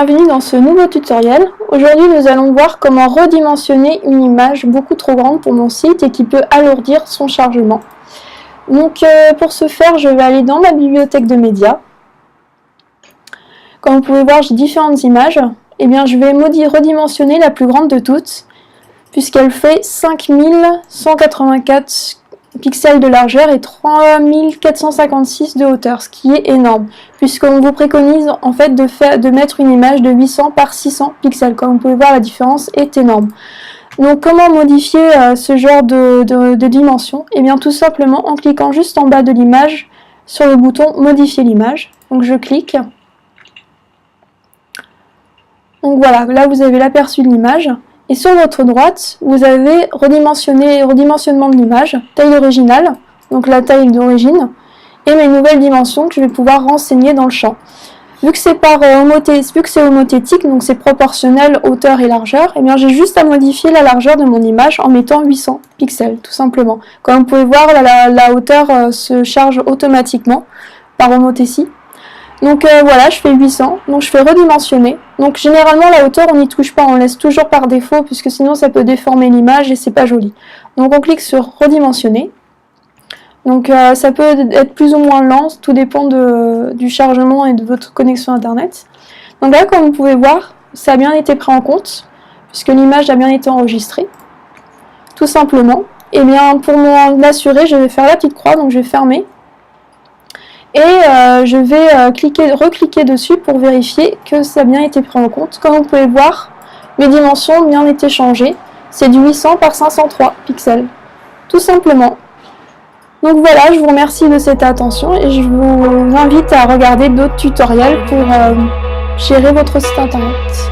bienvenue dans ce nouveau tutoriel. Aujourd'hui nous allons voir comment redimensionner une image beaucoup trop grande pour mon site et qui peut alourdir son chargement. Donc pour ce faire, je vais aller dans ma bibliothèque de médias. Comme vous pouvez voir, j'ai différentes images. Et bien je vais redimensionner la plus grande de toutes, puisqu'elle fait 5184 pixels de largeur et 3456 de hauteur, ce qui est énorme, puisqu'on vous préconise en fait de mettre une image de 800 par 600 pixels. Comme vous pouvez voir, la différence est énorme. Donc comment modifier ce genre de dimension? Et bien tout simplement en cliquant juste en bas de l'image sur le bouton modifier l'image. Donc je clique. Donc voilà, là vous avez l'aperçu de l'image. Et sur votre droite, vous avez redimensionnement de l'image, taille originale, donc la taille d'origine, et mes nouvelles dimensions que je vais pouvoir renseigner dans le champ. Vu que c'est homothétique, donc c'est proportionnel hauteur et largeur, et bien j'ai juste à modifier la largeur de mon image en mettant 800 pixels, tout simplement. Comme vous pouvez voir, la hauteur se charge automatiquement par homothétie. Donc voilà, je fais 800, donc je fais redimensionner. Donc généralement la hauteur on n'y touche pas, on laisse toujours par défaut puisque sinon ça peut déformer l'image et c'est pas joli. Donc on clique sur redimensionner. Donc ça peut être plus ou moins lent, tout dépend du chargement et de votre connexion internet. Donc là comme vous pouvez voir, ça a bien été pris en compte puisque l'image a bien été enregistrée. Tout simplement. Et bien pour m'en assurer, je vais faire la petite croix, donc je vais fermer. Et je vais recliquer dessus pour vérifier que ça a bien été pris en compte. Comme vous pouvez voir, mes dimensions ont bien été changées. C'est du 800 par 503 pixels, tout simplement. Donc voilà, je vous remercie de cette attention et je vous invite à regarder d'autres tutoriels pour gérer votre site internet.